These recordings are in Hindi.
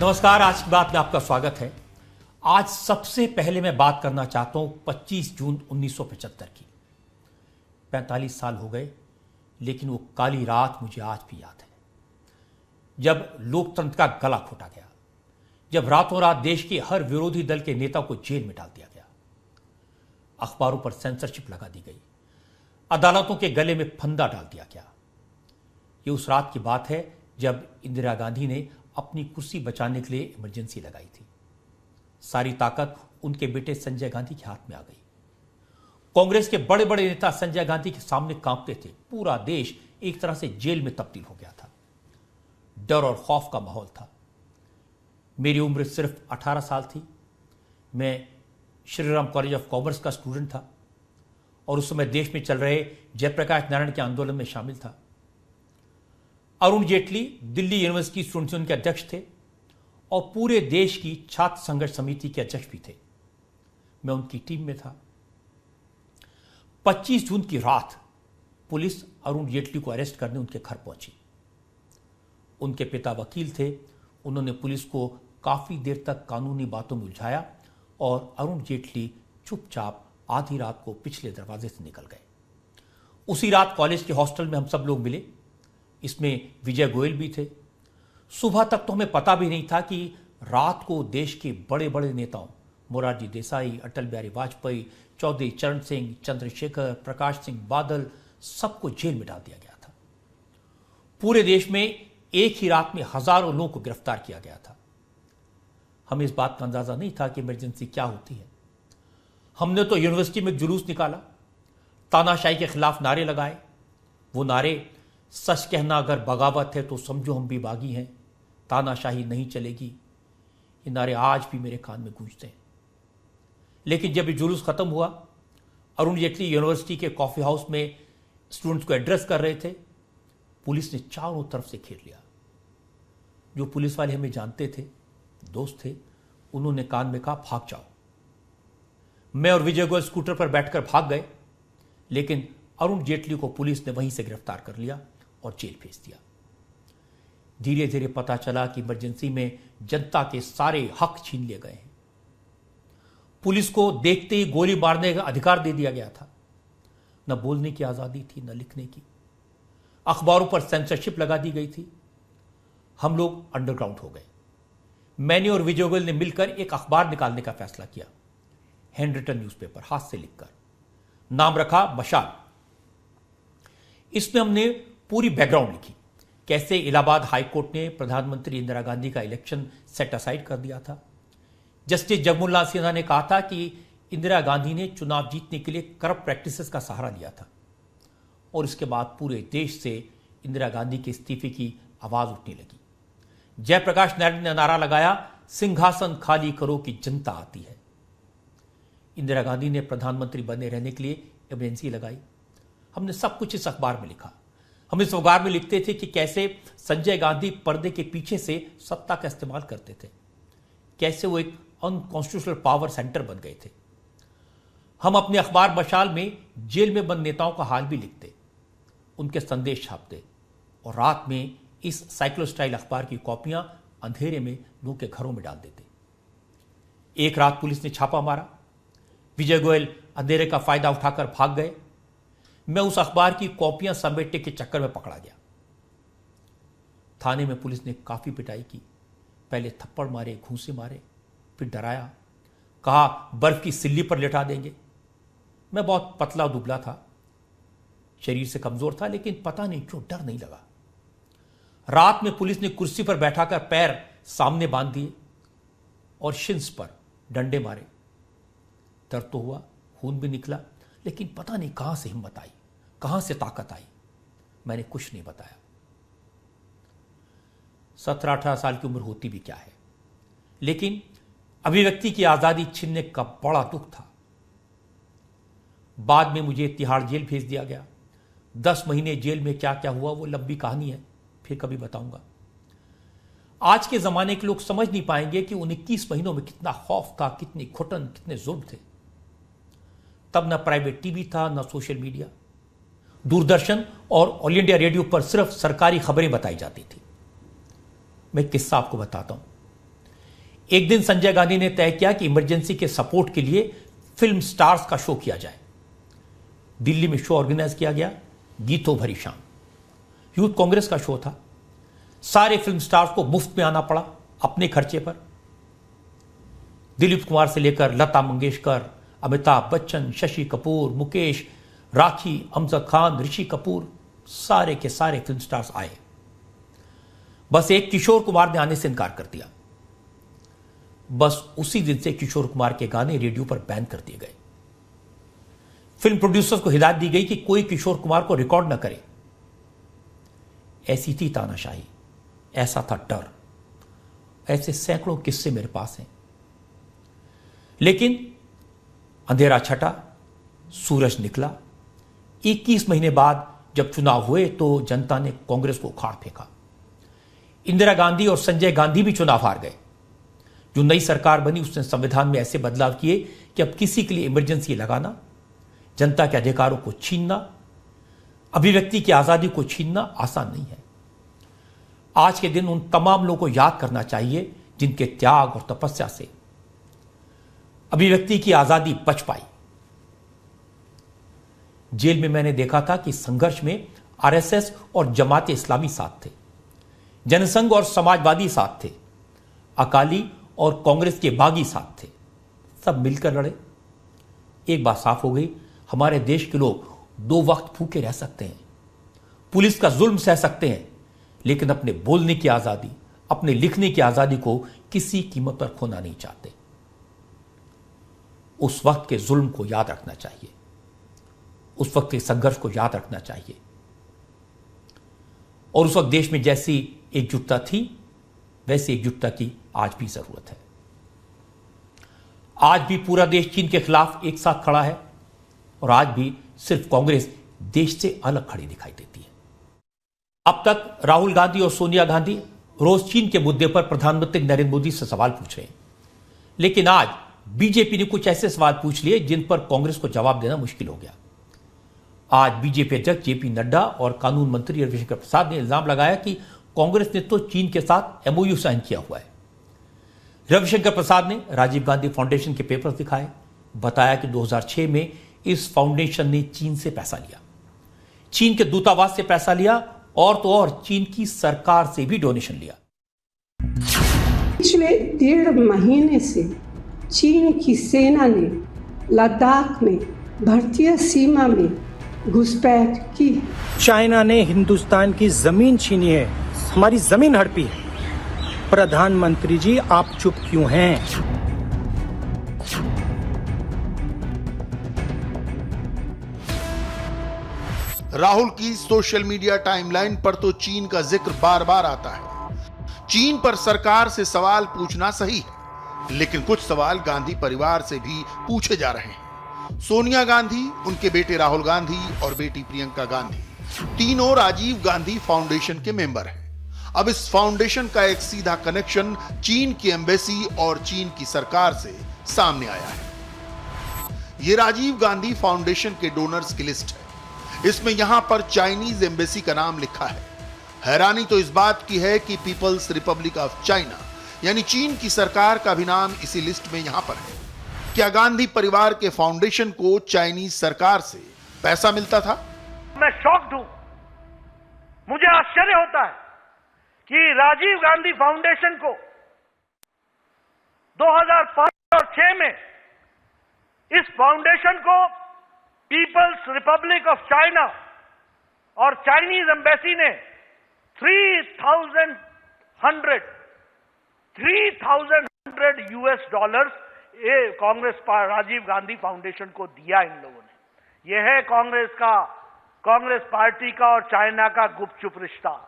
नमस्कार। आज की बात में आपका स्वागत है। आज सबसे पहले मैं बात करना चाहता हूं 25 जून 1975 की। 45 साल हो गए, लेकिन वो काली रात मुझे आज भी याद है, जब लोकतंत्र का गला घोटा गया, जब रातों रात देश के हर विरोधी दल के नेता को जेल में डाल दिया गया, अखबारों पर सेंसरशिप लगा दी गई, अदालतों के गले में फंदा डाल दिया गया। ये उस रात की बात है जब इंदिरा गांधी ने अपनी कुर्सी बचाने के लिए इमरजेंसी लगाई थी। सारी ताकत उनके बेटे संजय गांधी के हाथ में आ गई। कांग्रेस के बड़े बड़े नेता संजय गांधी के सामने कांपते थे। पूरा देश एक तरह से जेल में तब्दील हो गया था। डर और खौफ का माहौल था। मेरी उम्र सिर्फ 18 साल थी। मैं श्रीराम कॉलेज ऑफ कॉमर्स का स्टूडेंट था और उस समय देश में चल रहे जयप्रकाश नारायण के आंदोलन में शामिल था। Arun Jaitley Delhi university students union के अध्यक्ष थे और पूरे देश की छात्र संघर्ष समिति के अध्यक्ष भी थे। मैं उनकी टीम में था। 25 जून की रात पुलिस अरुण जेटली को अरेस्ट करने उनके घर पहुंची। उनके पिता वकील थे। उन्होंने पुलिस को काफी देर तक कानूनी बातों में उलझाया और अरुण जेटली चुपचाप आधी रात को पिछले दरवाजे से निकल गए। उसी रात कॉलेज के हॉस्टल में हम सब लोग मिले। इसमें विजय गोयल भी थे। सुबह तक तो हमें पता भी नहीं था कि रात को देश के बड़े बड़े नेताओं मोरारजी देसाई, अटल बिहारी वाजपेयी, चौधरी चरण सिंह, चंद्रशेखर, प्रकाश सिंह बादल, सबको जेल में डाल दिया गया था। पूरे देश में एक ही रात में हजारों लोगों को गिरफ्तार किया गया था। हमें इस बात का अंदाजा नहीं था कि इमरजेंसी क्या होती है। हमने तो यूनिवर्सिटी में जुलूस निकाला, तानाशाही के खिलाफ नारे लगाए। वो नारे, सच कहना अगर बगावत है तो समझो हम भी बागी हैं, तानाशाही नहीं चलेगी, ये नारे आज भी मेरे कान में गूंजते हैं। लेकिन जब ये जुलूस खत्म हुआ, अरुण जेटली यूनिवर्सिटी के कॉफी हाउस में स्टूडेंट्स को एड्रेस कर रहे थे। पुलिस ने चारों तरफ से घेर लिया। जो पुलिस वाले हमें जानते थे, दोस्त थे, उन्होंने कान में कहा, भाग जाओ। मैं और विजय गोयल स्कूटर पर बैठकर भाग गए, लेकिन अरुण जेटली को पुलिस ने वहीं से गिरफ्तार कर लिया और जेल भेज दिया। धीरे धीरे पता चला कि इमरजेंसी में जनता के सारे हक छीन लिए गए हैं। पुलिस को देखते ही गोली मारने का अधिकार दे दिया गया था। न बोलने की आजादी थी, न लिखने की। अखबारों पर सेंसरशिप लगा दी गई थी। हम लोग अंडरग्राउंड हो गए। मैंने और विजय गोयल ने मिलकर एक अखबार निकालने का फैसला किया, हैंड रिटन न्यूज़पेपर, हाथ से लिखकर। नाम रखा मशाल। इसमें हमने पूरी बैकग्राउंड लिखी, कैसे इलाहाबाद हाईकोर्ट ने प्रधानमंत्री इंदिरा गांधी का इलेक्शन सेट असाइड कर दिया था। जस्टिस जगमोहन सिन्हा ने कहा था कि इंदिरा गांधी ने चुनाव जीतने के लिए करप्ट प्रैक्टिसेस का सहारा लिया था। और इसके बाद पूरे देश से इंदिरा गांधी के इस्तीफे की आवाज उठने लगी। जयप्रकाश नारायण ने नारा लगाया, सिंहासन खाली करो कि जनता आती है। इंदिरा गांधी ने प्रधानमंत्री बने रहने के लिए इमरजेंसी लगाई। हमने सब कुछ इस अखबार में लिखा। हम इस अखबार में लिखते थे कि कैसे संजय गांधी पर्दे के पीछे से सत्ता का इस्तेमाल करते थे, कैसे वो एक अनकॉन्स्टिट्यूशनल पावर सेंटर बन गए थे। हम अपने अखबार मशाल में जेल में बंद नेताओं का हाल भी लिखते, उनके संदेश छापते और रात में इस साइक्लो स्टाइल अखबार की कॉपियां अंधेरे में लोगों के घरों में डाल देते। एक रात पुलिस ने छापा मारा। विजय गोयल अंधेरे का फायदा उठाकर भाग गए। मैं उस अखबार की कॉपियां समेटने के चक्कर में पकड़ा गया। थाने में पुलिस ने काफी पिटाई की। पहले थप्पड़ मारे, घूंसे मारे, फिर डराया, कहा बर्फ की सिल्ली पर लिटा देंगे। मैं बहुत पतला दुबला था, शरीर से कमजोर था, लेकिन पता नहीं क्यों डर नहीं लगा। रात में पुलिस ने कुर्सी पर बैठाकर पैर सामने बांध दिए और शिन्स पर डंडे मारे। दर्द तो हुआ, खून भी निकला, लेकिन पता नहीं कहां से हिम्मत आई, कहां से ताकत आई। मैंने कुछ नहीं बताया। 17-18 साल की उम्र होती भी क्या है, लेकिन अभिव्यक्ति की आजादी छीनने का बड़ा दुख था। बाद में मुझे तिहाड़ जेल भेज दिया गया। 10 महीने जेल में क्या क्या हुआ वो लंबी कहानी है, फिर कभी बताऊंगा। आज के जमाने के लोग समझ नहीं पाएंगे कि उन 21 महीनों में कितना खौफ था, कितनी घुटन, कितने जुल्म थे। तब ना प्राइवेट टीवी था, ना सोशल मीडिया। दूरदर्शन और ऑल इंडिया रेडियो पर सिर्फ सरकारी खबरें बताई जाती थी। मैं किस्सा आपको बताता हूं। एक दिन संजय गांधी ने तय किया कि इमरजेंसी के सपोर्ट के लिए फिल्म स्टार्स का शो किया जाए। दिल्ली में शो ऑर्गेनाइज किया गया, गीतों भरी शाम। यूथ कांग्रेस का शो था। सारे फिल्म स्टार्स को मुफ्त में आना पड़ा अपने खर्चे पर। दिलीप कुमार से लेकर लता मंगेशकर, अमिताभ बच्चन, शशि कपूर, मुकेश, राखी, अमजद खान, ऋषि कपूर, सारे के सारे फिल्म स्टार्स आए। बस एक किशोर कुमार ने आने से इनकार कर दिया। बस उसी दिन से किशोर कुमार के गाने रेडियो पर बैन कर दिए गए। फिल्म प्रोड्यूसर्स को हिदायत दी गई कि कोई किशोर कुमार को रिकॉर्ड न करे। ऐसी थी तानाशाही, ऐसा था डर। ऐसे सैकड़ों किस्से मेरे पास हैं। लेकिन अंधेरा छटा, सूरज निकला। 21 महीने बाद जब चुनाव हुए तो जनता ने कांग्रेस को उखाड़ फेंका। इंदिरा गांधी और संजय गांधी भी चुनाव हार गए। जो नई सरकार बनी उसने संविधान में ऐसे बदलाव किए कि अब किसी के लिए इमरजेंसी लगाना, जनता के अधिकारों को छीनना, अभिव्यक्ति की आजादी को छीनना आसान नहीं है। आज के दिन उन तमाम लोगों को याद करना चाहिए जिनके त्याग और तपस्या से अभिव्यक्ति की आजादी बच पाई। जेल में मैंने देखा था कि संघर्ष में आरएसएस और जमात इस्लामी साथ थे, जनसंघ और समाजवादी साथ थे, अकाली और कांग्रेस के बागी साथ थे। सब मिलकर लड़े। एक बात साफ हो गई, हमारे देश के लोग 2 वक्त भूखे रह सकते हैं, पुलिस का जुल्म सह सकते हैं, लेकिन अपने बोलने की आजादी, अपने लिखने की आजादी को किसी कीमत पर खोना नहीं चाहते। उस वक्त के जुल्म को याद रखना चाहिए, उस वक्त के संघर्ष को याद रखना चाहिए। और उस वक्त देश में जैसी एकजुटता थी वैसी एकजुटता की आज भी जरूरत है। आज भी पूरा देश चीन के खिलाफ एक साथ खड़ा है और आज भी सिर्फ कांग्रेस देश से अलग खड़ी दिखाई देती है। अब तक राहुल गांधी और सोनिया गांधी रोज चीन के मुद्दे पर प्रधानमंत्री नरेंद्र मोदी से सवाल पूछ रहे हैं, लेकिन आज बीजेपी ने कुछ ऐसे सवाल पूछ लिए जिन पर कांग्रेस को जवाब देना मुश्किल हो गया। आज बीजेपी अध्यक्ष जेपी नड्डा और कानून मंत्री रविशंकर प्रसाद ने इल्जाम लगाया कि कांग्रेस ने तो चीन के साथ एमओयू साइन किया हुआ है। रविशंकर प्रसाद ने राजीव गांधी फाउंडेशन के पेपर्स दिखाए, बताया कि 2006 में इस फाउंडेशन ने चीन से पैसा लिया, चीन के दूतावास से पैसा लिया और तो और चीन की सरकार से भी डोनेशन लिया। पिछले 1.5 महीने से चीन की सेना ने लद्दाख में भारतीय सीमा में घुसपैठ की। चाइना ने हिंदुस्तान की जमीन छीनी है, हमारी जमीन हड़पी है। प्रधानमंत्री जी आप चुप क्यों हैं? राहुल की सोशल मीडिया टाइमलाइन पर तो चीन का जिक्र बार बार आता है। चीन पर सरकार से सवाल पूछना सही है, लेकिन कुछ सवाल गांधी परिवार से भी पूछे जा रहे हैं। सोनिया गांधी, उनके बेटे राहुल गांधी और बेटी प्रियंका गांधी तीनों राजीव गांधी फाउंडेशन के मेंबर हैं। अब इस फाउंडेशन का एक सीधा कनेक्शन चीन की एम्बेसी और चीन की सरकार से सामने आया है। यह राजीव गांधी फाउंडेशन के डोनर्स की लिस्ट है। इसमें यहां पर चाइनीज एम्बेसी का नाम लिखा है। हैरानी तो इस बात की है कि पीपल्स रिपब्लिक ऑफ चाइना यानी चीन की सरकार का भी नाम इसी लिस्ट में यहां पर है। क्या गांधी परिवार के फाउंडेशन को चाइनीज सरकार से पैसा मिलता था? मैं शॉक्ड हूं। मुझे आश्चर्य होता है कि राजीव गांधी फाउंडेशन को 2005 और 2006 में इस फाउंडेशन को पीपल्स रिपब्लिक ऑफ चाइना और चाइनीज एम्बेसी ने $3,100 US ये कांग्रेस राजीव गांधी फाउंडेशन को दिया। इन लोगों ने, यह है कांग्रेस पार्टी का और चाइना का गुपचुप रिश्ता।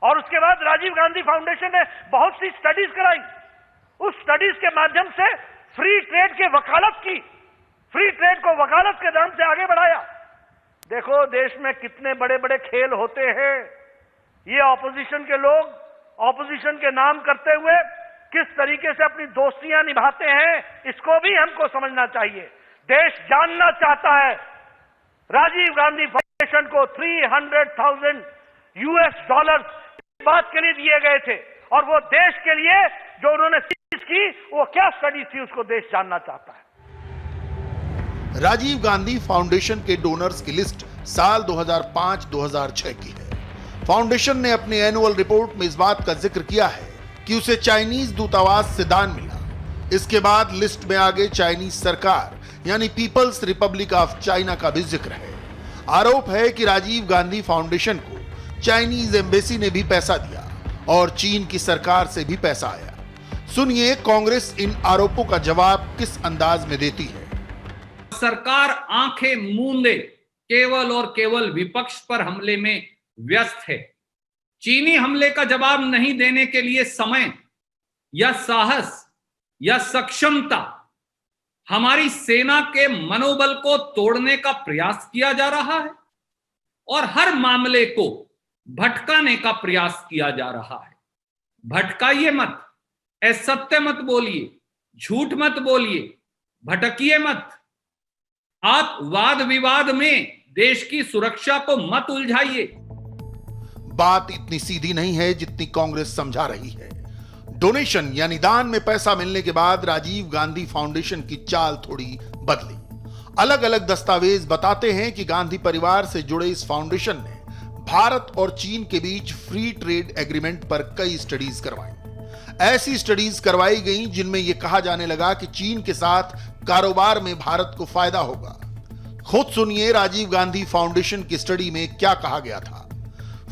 और उसके बाद राजीव गांधी फाउंडेशन ने बहुत सी स्टडीज कराई। उस स्टडीज के माध्यम से फ्री ट्रेड की वकालत की, फ्री ट्रेड को वकालत के नाम से आगे बढ़ाया। देखो देश में कितने बड़े बड़े खेल होते हैं। ये ऑपोजिशन के लोग ऑपोजिशन के नाम करते हुए किस तरीके से अपनी दोस्तियां निभाते हैं, इसको भी हमको समझना चाहिए। देश जानना चाहता है राजीव गांधी फाउंडेशन को $300,000 US इस बात के लिए दिए गए थे, और वो देश के लिए जो उन्होंने इसकी वो क्या स्टडी थी, उसको देश जानना चाहता है। राजीव गांधी फाउंडेशन के डोनर्स की लिस्ट साल 2005-2006 की है। फाउंडेशन ने अपने एनुअल रिपोर्ट में इस बात का जिक्र किया है कि उसे चाइनीज दूतावास से दान मिला। इसके बाद लिस्ट में आगे चाइनीज सरकार यानी पीपल्स रिपब्लिक ऑफ चाइना का भी जिक्र है। आरोप है कि राजीव गांधी फाउंडेशन को चाइनीज एम्बेसी ने भी पैसा दिया और चीन की सरकार से भी पैसा आया। सुनिए कांग्रेस इन आरोपों का जवाब किस अंदाज में देती है। सरकार आंखें मूंदे केवल और केवल विपक्ष पर हमले में व्यस्त है। चीनी हमले का जवाब नहीं देने के लिए समय या साहस या सक्षमता हमारी सेना के मनोबल को तोड़ने का प्रयास किया जा रहा है और हर मामले को भटकाने का प्रयास किया जा रहा है। भटकाइए मत, असत्य मत बोलिए, झूठ मत बोलिए, भटकिए मत। आप वाद विवाद में देश की सुरक्षा को मत उलझाइए। बात इतनी सीधी नहीं है जितनी कांग्रेस समझा रही है। डोनेशन यानी दान में पैसा मिलने के बाद राजीव गांधी फाउंडेशन की चाल थोड़ी बदली। अलग अलग दस्तावेज बताते हैं कि गांधी परिवार से जुड़े इस फाउंडेशन ने भारत और चीन के बीच फ्री ट्रेड एग्रीमेंट पर कई स्टडीज करवाई। ऐसी स्टडीज करवाई गई जिनमें यह कहा जाने लगा कि चीन के साथ कारोबार में भारत को फायदा होगा। खुद सुनिए राजीव गांधी फाउंडेशन की स्टडी में क्या कहा गया था।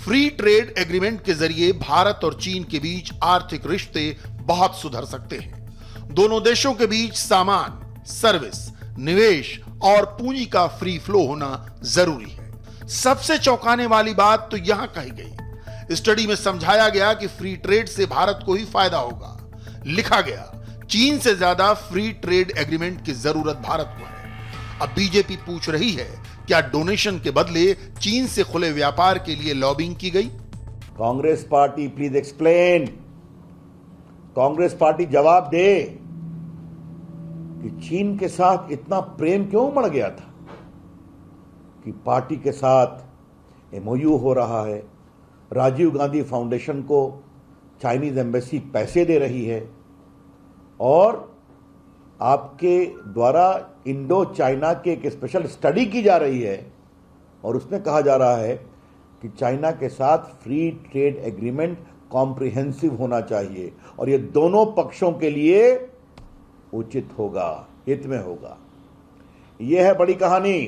फ्री ट्रेड एग्रीमेंट के जरिए भारत और चीन के बीच आर्थिक रिश्ते बहुत सुधर सकते हैं। दोनों देशों के बीच सामान, सर्विस, निवेश और पूंजी का फ्री फ्लो होना जरूरी है। सबसे चौंकाने वाली बात तो यहां कही गई। स्टडी में समझाया गया कि फ्री ट्रेड से भारत को ही फायदा होगा। लिखा गया चीन से ज्यादा फ्री ट्रेड एग्रीमेंट की जरूरत भारत को है। अब बीजेपी पूछ रही है क्या डोनेशन के बदले चीन से खुले व्यापार के लिए लॉबिंग की गई? Congress party please explain. Congress party जवाब दे कि चीन के साथ इतना प्रेम क्यों उमड़ गया था कि पार्टी के साथ एमओयू हो रहा है, राजीव गांधी फाउंडेशन को चाइनीज एम्बेसी पैसे दे रही है और आपके द्वारा इंडो चाइना की एक स्पेशल स्टडी की जा रही है और उसमें कहा जा रहा है कि चाइना के साथ फ्री ट्रेड एग्रीमेंट कॉम्प्रिहेंसिव होना चाहिए और ये दोनों पक्षों के लिए उचित होगा, हित में होगा। यह है बड़ी कहानी।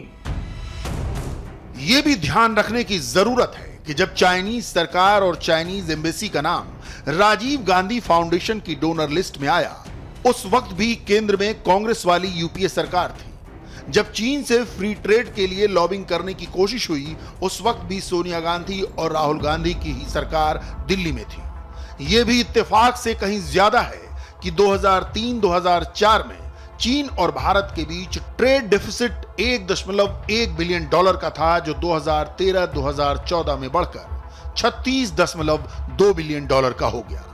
यह भी ध्यान रखने की जरूरत है कि जब चाइनीज सरकार और चाइनीज एम्बेसी का नाम राजीव गांधी फाउंडेशन की डोनर लिस्ट में आया, उस वक्त भी केंद्र में कांग्रेस वाली यूपीए सरकार थी। जब चीन से फ्री ट्रेड के लिए लॉबिंग करने की कोशिश हुई, उस वक्त भी सोनिया गांधी और राहुल गांधी की ही सरकार दिल्ली में थी। यह भी इत्तेफाक से कहीं ज्यादा है कि 2003-2004 में चीन और भारत के बीच ट्रेड डेफिसिट 1.1 बिलियन डॉलर का था, जो 2013-2014 में बढ़कर 36.2 बिलियन डॉलर का हो गया।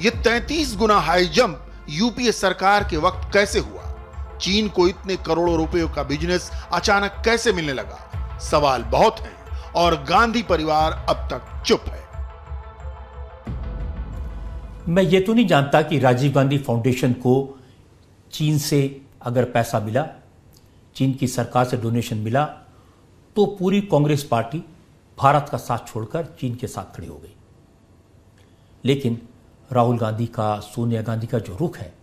यह 33 गुना हाई जंप यूपीए सरकार के वक्त कैसे हुआ? चीन को इतने करोड़ों रुपयों का बिजनेस अचानक कैसे मिलने लगा? सवाल बहुत हैं और गांधी परिवार अब तक चुप है। मैं ये तो नहीं जानता कि राजीव गांधी फाउंडेशन को चीन से अगर पैसा मिला, चीन की सरकार से डोनेशन मिला, तो पूरी कांग्रेस पार्टी भारत का साथ छोड़कर चीन के साथ खड़ी हो गई। लेकिन राहुल गांधी का, सोनिया गांधी का जो रुख है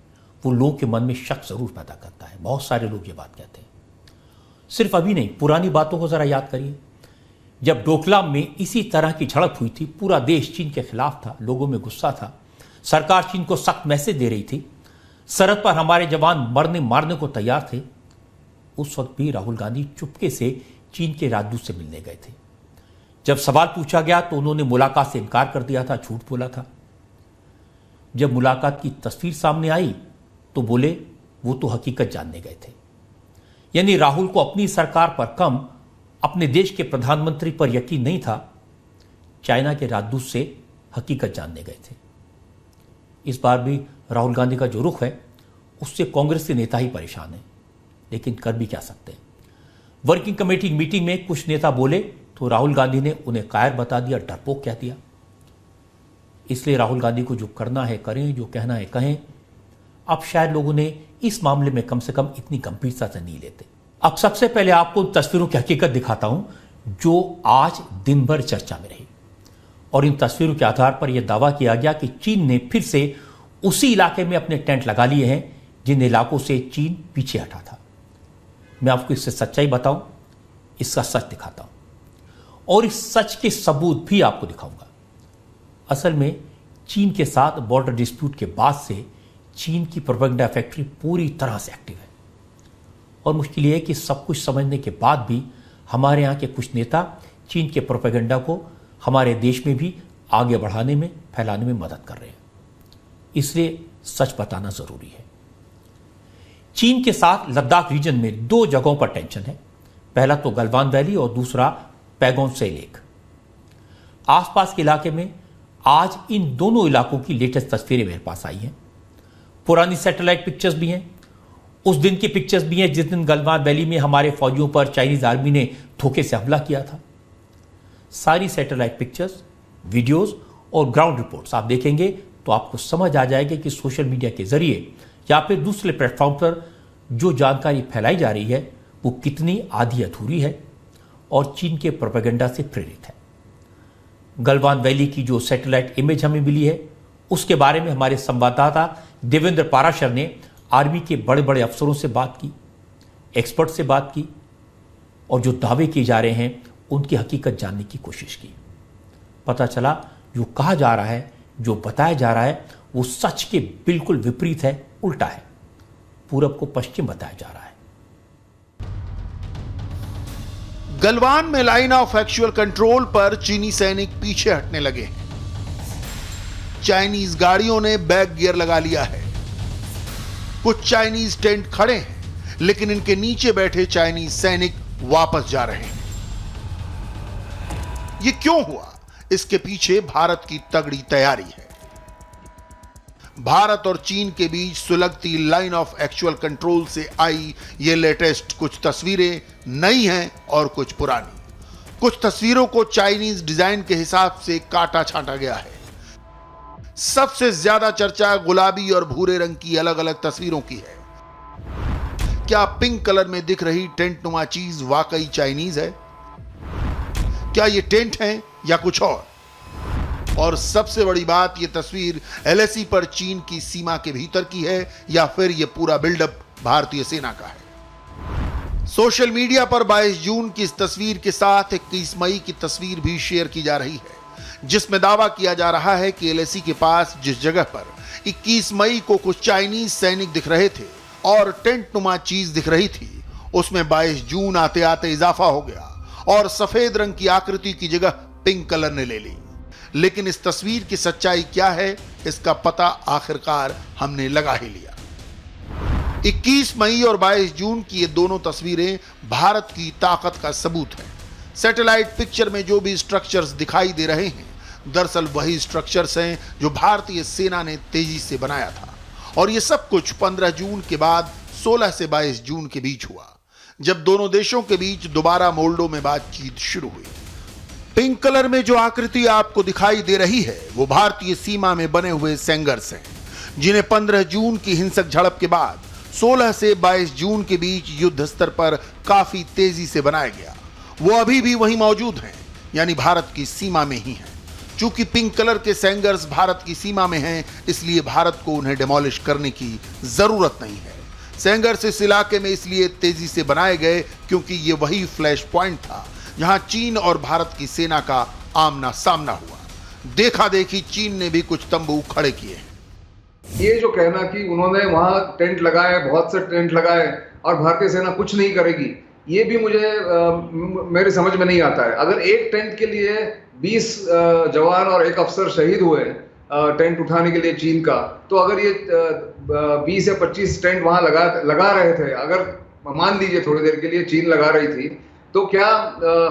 वो लोगों के मन में शक जरूर पैदा करता है। बहुत सारे लोग ये बात कहते हैं। सिर्फ अभी नहीं, पुरानी बातों को जरा याद करिए। जब डोकलाम में इसी तरह की झड़प हुई थी, पूरा देश चीन के खिलाफ था, लोगों में गुस्सा था, सरकार चीन को सख्त मैसेज दे रही थी, सरहद पर हमारे जवान मरने मारने को तैयार थे। उस वक्त भी राहुल गांधी चुपके से चीन के राजदूत से मिलने गए थे। जब सवाल पूछा गया तो उन्होंने मुलाकात से इनकार कर दिया था, झूठ बोला था। जब मुलाकात की तस्वीर सामने आई तो बोले वो तो हकीकत जानने गए थे। यानी राहुल को अपनी सरकार पर कम अपने देश के प्रधानमंत्री पर यकीन नहीं था, चाइना के राजदूत से हकीकत जानने गए थे। इस बार भी राहुल गांधी का जो रुख है उससे कांग्रेस के नेता ही परेशान हैं, लेकिन कर भी क्या सकते हैं। वर्किंग कमेटी मीटिंग में कुछ नेता बोले तो राहुल गांधी ने उन्हें कायर बता दिया, डरपोक कह दिया। इसलिए राहुल गांधी को जो करना है करें, जो कहना है कहें, अब शायद लोगों ने इस मामले में कम से कम इतनी गंभीरता से नहीं लेते। अब सबसे पहले आपको उन तस्वीरों की हकीकत दिखाता हूं जो आज दिन भर चर्चा में रही, और इन तस्वीरों के आधार पर यह दावा किया गया कि चीन ने फिर से उसी इलाके में अपने टेंट लगा लिए हैं जिन इलाकों से चीन पीछे हटा था। मैं आपको इससे सच्चाई बताऊं, इसका सच दिखाता हूं और इस सच के सबूत भी आपको दिखाऊंगा। असल में चीन के साथ बॉर्डर डिस्प्यूट के बाद से चीन की प्रोपेगेंडा फैक्ट्री पूरी तरह से एक्टिव है, और मुश्किल यह है कि सब कुछ समझने के बाद भी हमारे यहाँ के कुछ नेता चीन के प्रोपेगेंडा को हमारे देश में भी आगे बढ़ाने में, फैलाने में मदद कर रहे हैं। इसलिए सच बताना जरूरी है। चीन के साथ लद्दाख रीजन में दो जगहों पर टेंशन है। पहला तो गलवान वैली और दूसरा पैगोंग त्से लेक। आसपास के इलाके में आज इन दोनों इलाकों की लेटेस्ट तस्वीरें मेरे पास आई हैं। पुरानी सैटेलाइट पिक्चर्स भी हैं, उस दिन की पिक्चर्स भी हैं जिस दिन गलवान वैली में हमारे फौजियों पर चाइनीज आर्मी ने धोखे से हमला किया था। सारी सैटेलाइट पिक्चर्स, वीडियोस और ग्राउंड रिपोर्ट्स आप देखेंगे तो आपको समझ आ जाएगा कि सोशल मीडिया के जरिए या फिर दूसरे प्लेटफॉर्म पर जो जानकारी फैलाई जा रही है वो कितनी आधी अधूरी है और चीन के प्रोपेगेंडा से प्रेरित है। गलवान वैली की जो सैटेलाइट इमेज हमें मिली है उसके बारे में हमारे संवाददाता देवेंद्र पाराशर ने आर्मी के बड़े बड़े अफसरों से बात की, एक्सपर्ट से बात की, और जो दावे किए जा रहे हैं उनकी हकीकत जानने की कोशिश की। पता चला जो कहा जा रहा है, जो बताया जा रहा है वो सच के बिल्कुल विपरीत है, उल्टा है। पूरब को पश्चिम बताया जा रहा है। गलवान में लाइन ऑफ एक्चुअल कंट्रोल पर चीनी सैनिक पीछे हटने लगे हैं। चाइनीज गाड़ियों ने बैक गियर लगा लिया है। कुछ चाइनीज टेंट खड़े हैं, लेकिन इनके नीचे बैठे चाइनीज सैनिक वापस जा रहे हैं। ये क्यों हुआ? इसके पीछे भारत की तगड़ी तैयारी है। भारत और चीन के बीच सुलगती लाइन ऑफ एक्चुअल कंट्रोल से आई ये लेटेस्ट कुछ तस्वीरें नई हैं और कुछ पुरानी। कुछ तस्वीरों को चाइनीज डिजाइन के हिसाब से काटा छांटा गया है। सबसे ज्यादा चर्चा गुलाबी और भूरे रंग की अलग अलग तस्वीरों की है। क्या पिंक कलर में दिख रही टेंट नुमा चीज वाकई चाइनीज है? क्या ये टेंट है या कुछ और सबसे बड़ी बात, ये तस्वीर एलएसी पर चीन की सीमा के भीतर की है या फिर ये पूरा बिल्डअप भारतीय सेना का है? सोशल मीडिया पर 22 जून की इस तस्वीर के साथ 21 मई की तस्वीर भी शेयर की जा रही है, जिसमें दावा किया जा रहा है कि एलएसी के पास जिस जगह पर 21 मई को कुछ चाइनीज सैनिक दिख रहे थे और टेंट नुमा चीज दिख रही थी, उसमें 22 जून आते आते इजाफा हो गया और सफेद रंग की आकृति की जगह पिंक कलर ने ले ली। लेकिन इस तस्वीर की सच्चाई क्या है, इसका पता आखिरकार हमने लगा ही लिया। 21 मई और 22 जून की ये दोनों तस्वीरें भारत की ताकत का सबूत है। सैटेलाइट पिक्चर में जो भी स्ट्रक्चर्स दिखाई दे रहे हैं, दरअसल वही स्ट्रक्चर्स हैं जो भारतीय सेना ने तेजी से बनाया था। और ये सब कुछ 15 जून के बाद 16 से 22 जून के बीच हुआ, जब दोनों देशों के बीच दोबारा मोल्डो में बातचीत शुरू हुई। पिंक कलर में जो आकृति आपको दिखाई दे रही है वो भारतीय सीमा में बने हुए सेंगर्स हैं, जिन्हें 15 जून की हिंसक झड़प के बाद 16 से 22 जून के बीच युद्ध स्तर पर काफी तेजी से बनाया गया। वो अभी भी वहीं मौजूद हैं, यानी भारत की सीमा में ही हैं। चूंकि पिंक कलर के सेंगर्स भारत की सीमा में हैं, इसलिए भारत को उन्हें डिमोलिश करने की जरूरत नहीं है। सेंगर्स इस इलाके में इसलिए तेजी से बनाए गए क्योंकि ये वही फ्लैश पॉइंट था जहां चीन और भारत की सेना का आमना सामना हुआ। देखा देखी चीन ने भी कुछ तंबू खड़े किए हैं। ये जो कहना कि उन्होंने वहां टेंट लगाए, बहुत से टेंट लगाए और भारतीय सेना कुछ नहीं करेगी, ये भी मुझे मेरे समझ में नहीं आता है। अगर एक टेंट के लिए 20 जवान और एक अफसर शहीद हुए टेंट उठाने के लिए चीन का, तो अगर ये 20 या 25 टेंट वहां लगा रहे थे, अगर मान लीजिए थोड़ी देर के लिए चीन लगा रही थी, तो क्या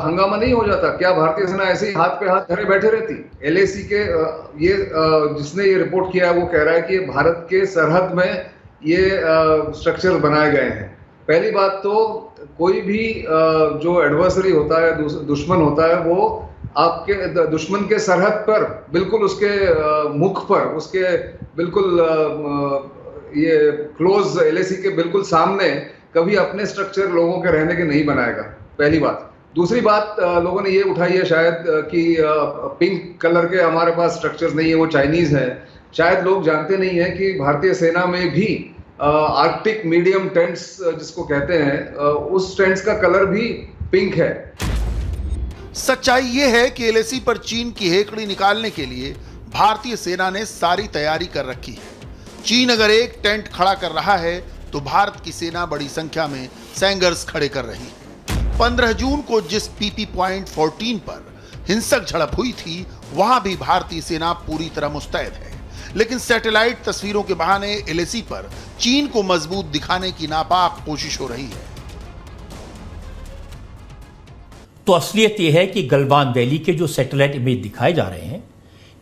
हंगामा नहीं हो जाता? क्या भारतीय सेना ऐसे ही हाथ पे हाथ धरे बैठे रहती? एलएसी के जिसने ये रिपोर्ट किया है वो कह रहा है कि भारत के सरहद में ये स्ट्रक्चर बनाए गए हैं। पहली बात तो कोई भी जो एडवर्सरी होता है, दुश्मन होता है, वो आपके दुश्मन के सरहद पर, बिल्कुल उसके मुख पर, उसके बिल्कुल ये क्लोज LAC के बिल्कुल सामने कभी अपने स्ट्रक्चर लोगों के रहने के नहीं बनाएगा, पहली बात। दूसरी बात, लोगों ने ये उठाई है शायद कि पिंक कलर के हमारे पास स्ट्रक्चर्स नहीं है, वो चाइनीज है। शायद लोग जानते नहीं है कि भारतीय सेना में भी आर्कटिक मीडियम टेंट्स जिसको कहते हैं, उस टेंट्स का कलर भी पिंक है। सच्चाई ये है कि LAC पर चीन की हेकड़ी निकालने के लिए भारतीय सेना ने सारी तैयारी कर रखी है। चीन अगर एक टेंट खड़ा कर रहा है तो भारत की सेना बड़ी संख्या में सैंगर्स खड़े कर रही है। 15 जून को जिस PP पॉइंट 14 पर हिंसक झड़प हुई थी, वहां भी भारतीय सेना पूरी तरह मुस्तैद है, लेकिन सैटेलाइट तस्वीरों के बहाने LAC पर चीन को मजबूत दिखाने की नापाक कोशिश हो रही है। तो असलियत यह है कि गलवान वैली के जो सैटेलाइट इमेज दिखाए जा रहे हैं,